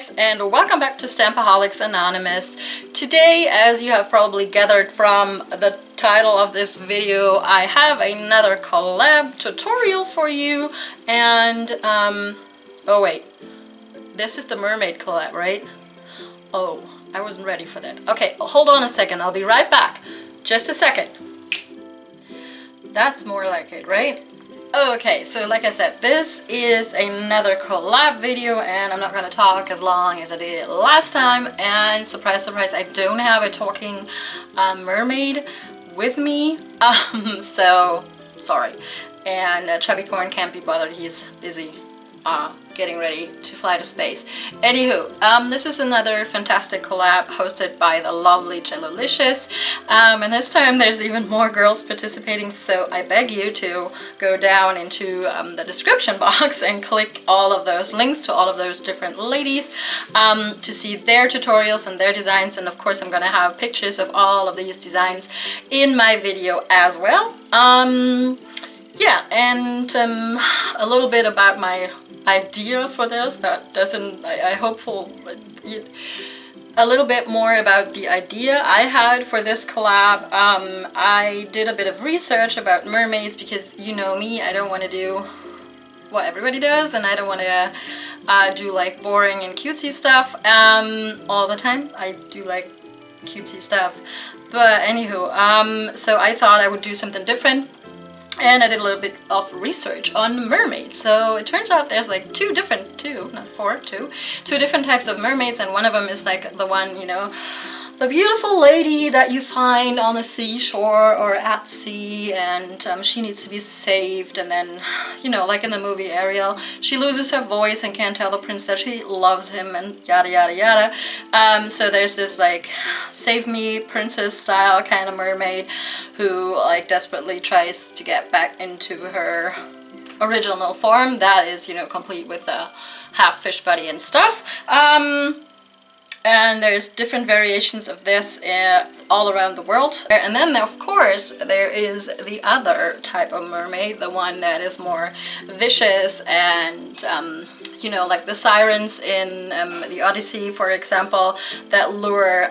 guys, and welcome back to Stampaholics Anonymous. Today, as you have probably gathered from the title of this video, I have another collab tutorial for you. And oh wait, this is the Mermaid collab, right? Oh, I wasn't ready for that. Okay, hold on a second, I'll be right back. Just a second. That's more like it, right? Okay, so like I said, this is another collab video, and I'm not going to talk as long as I did last time. And surprise, surprise, I don't have a talking mermaid with me, so sorry. And Chubby Corn can't be bothered, he's busy getting ready to fly to space. Anywho, this is another fantastic collab hosted by the lovely Gelulicious, and this time there's even more girls participating, so I beg you to go down into the description box and click all of those links to all of those different ladies to see their tutorials and their designs. And of course I'm gonna have pictures of all of these designs in my video as well. Yeah, and a little bit about my idea for this. That doesn't, I hope for a little bit more about the idea I had for this collab. I did a bit of research about mermaids because, you know me, I don't want to do what everybody does, and I don't want to do like boring and cutesy stuff all the time. I do like cutesy stuff, but anywho, so I thought I would do something different. And I did a little bit of research on mermaids. So it turns out there's like two different types of mermaids, and one of them is like the one, you know, the beautiful lady that you find on the seashore or at sea, and she needs to be saved, and then, you know, like in the movie Ariel, she loses her voice and can't tell the prince that she loves him, and yada yada yada. So there's this like save me princess style kind of mermaid who like desperately tries to get back into her original form that is, you know, complete with a half fish body and stuff. And there's different variations of this all around the world. And then, of course, there is the other type of mermaid, the one that is more vicious and, you know, like the sirens in the Odyssey, for example, that lure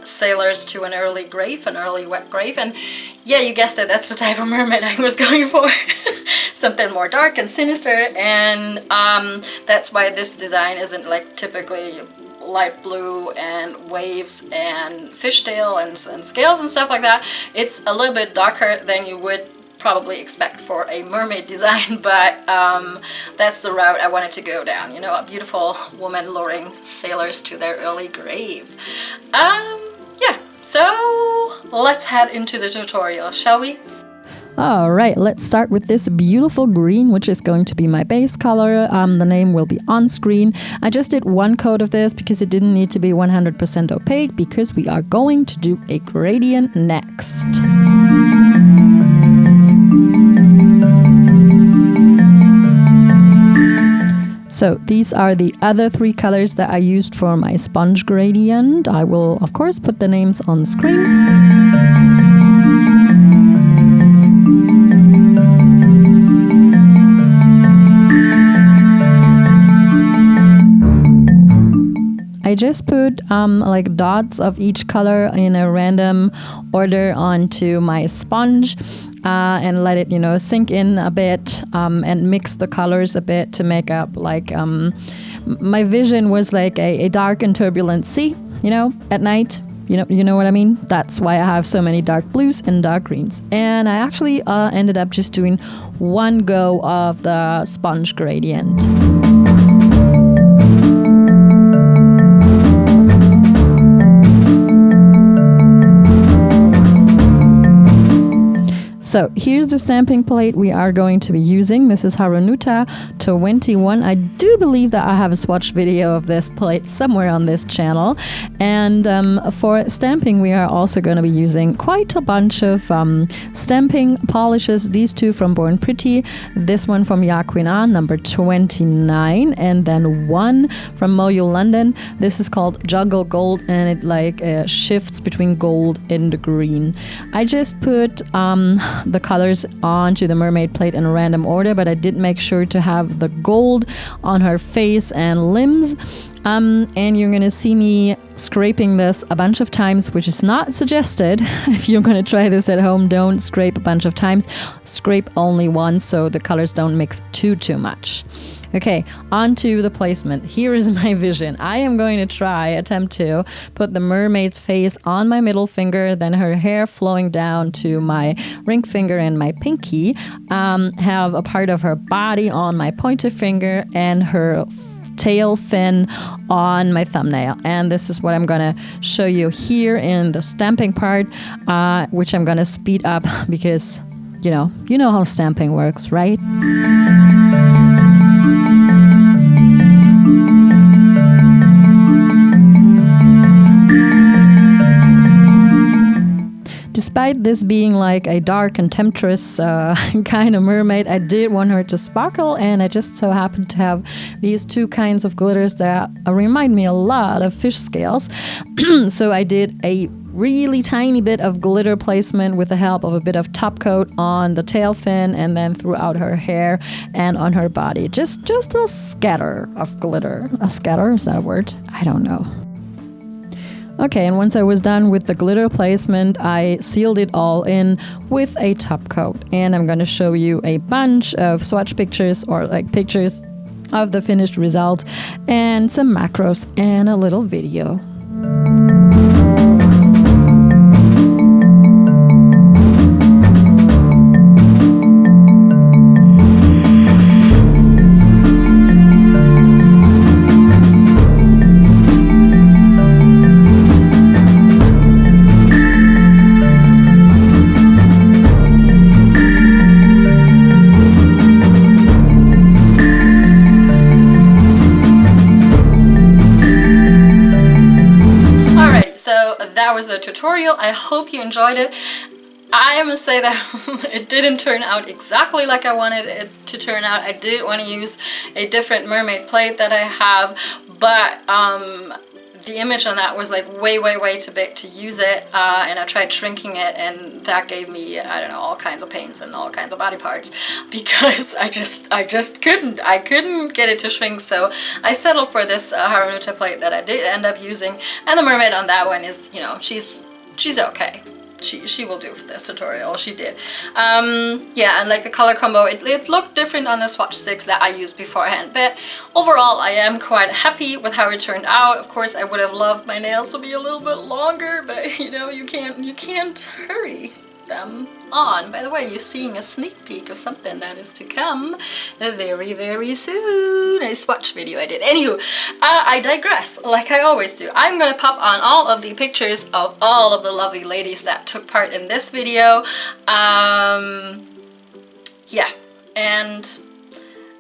sailors to an early grave, an early wet grave. And yeah, you guessed it, that's the type of mermaid I was going for. Something more dark and sinister, and that's why this design isn't like typically light blue and waves and fishtail and scales and stuff like that. It's a little bit darker than you would probably expect for a mermaid design, but that's the route I wanted to go down, you know, a beautiful woman luring sailors to their early grave. Yeah, so let's head into the tutorial, shall we? Alright, let's start with this beautiful green, which is going to be my base color. The name will be on screen. I just did one coat of this because it didn't need to be 100% opaque, because we are going to do a gradient next. So these are the other three colors that I used for my sponge gradient. I will, of course, put the names on screen. I just put like dots of each color in a random order onto my sponge and let it, you know, sink in a bit and mix the colors a bit to make up like my vision was like a dark and turbulent sea, you know, at night. You know what I mean? That's why I have so many dark blues and dark greens. And I actually ended up just doing one go of the sponge gradient. So here's the stamping plate we are going to be using. This is Harunuta 21. I do believe that I have a swatch video of this plate somewhere on this channel. And for stamping, we are also going to be using quite a bunch of stamping polishes. These two from Born Pretty, this one from Yaquina, number 29, and then one from Moyo London. This is called Jungle Gold, and it like shifts between gold and green. I just put the colors onto the mermaid plate in a random order, but I did make sure to have the gold on her face and limbs. And you're gonna see me scraping this a bunch of times, which is not suggested. If you're gonna try this at home, don't scrape a bunch of times. Scrape only once so the colors don't mix too much. Okay, on to the placement. Here is my vision. I am going to attempt to put the mermaid's face on my middle finger, then her hair flowing down to my ring finger and my pinky, have a part of her body on my pointer finger, and her tail fin on my thumbnail. And this is what I'm gonna show you here in the stamping part, which I'm gonna speed up because you know how stamping works, right? Despite this being like a dark and temptress kind of mermaid, I did want her to sparkle, and I just so happened to have these two kinds of glitters that remind me a lot of fish scales. So I did a really tiny bit of glitter placement with the help of a bit of top coat on the tail fin, and then throughout her hair and on her body. Just a scatter of glitter. A scatter? Is that a word? I don't know. Okay, and once I was done with the glitter placement, I sealed it all in with a top coat. And I'm going to show you a bunch of swatch pictures, or like pictures of the finished result, and some macros and a little video. So that was the tutorial. I hope you enjoyed it. I must say that it didn't turn out exactly like I wanted it to turn out. I did want to use a different mermaid plate that I have, but the image on that was like way too big to use it, and I tried shrinking it, and that gave me, I don't know, all kinds of pains and all kinds of body parts, because I just couldn't get it to shrink. So I settled for this Harunuta plate that I did end up using, and the mermaid on that one is, you know, she's okay. She will do for this tutorial. She did. Yeah, and like the color combo, it looked different on the swatch sticks that I used beforehand, but overall I am quite happy with how it turned out. Of course, I would have loved my nails to be a little bit longer, but you know, you can't hurry them on. By the way, you're seeing a sneak peek of something that is to come very soon. A swatch video I did. Anywho, I digress, like I always do. I'm gonna pop on all of the pictures of all of the lovely ladies that took part in this video. Yeah, and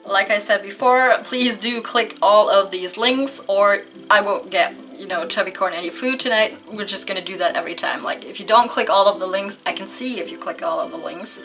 like I said before, please do click all of these links, or I won't get, you know, Chubby Corn any food tonight. We're just gonna do that every time. Like, if you don't click all of the links, I can see if you click all of the links.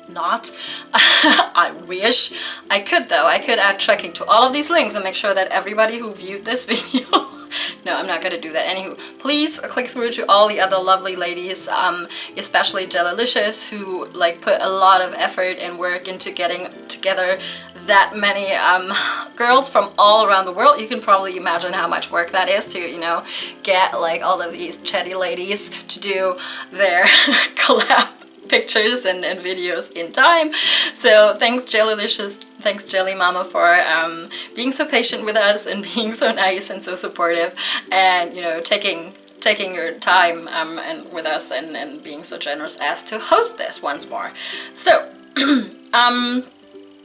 Not. I wish I could, though. I could add tracking to all of these links and make sure that everybody who viewed this video no, I'm not gonna do that. Anywho, please click through to all the other lovely ladies, especially Gelulicious, who like put a lot of effort and work into getting together that many girls from all around the world. You can probably imagine how much work that is to, you know, get like all of these chatty ladies to do their collab pictures and videos in time. So thanks Gelulicious, thanks Jelly Mama for being so patient with us and being so nice and so supportive, and you know, taking your time and with us and being so generous as to host this once more. So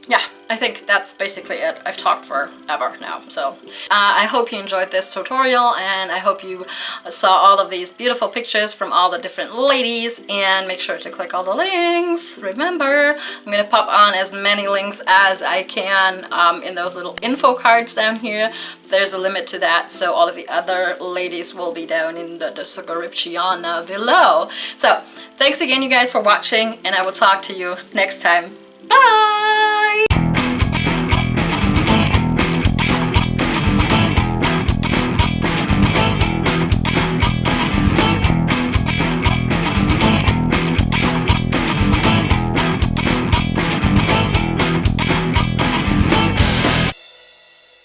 yeah, I think that's basically it. I've talked forever now, so I hope you enjoyed this tutorial, and I hope you saw all of these beautiful pictures from all the different ladies, and make sure to click all the links. Remember, I'm going to pop on as many links as I can in those little info cards down here. There's a limit to that, so all of the other ladies will be down in the description below. So thanks again, you guys, for watching, and I will talk to you next time. Bye!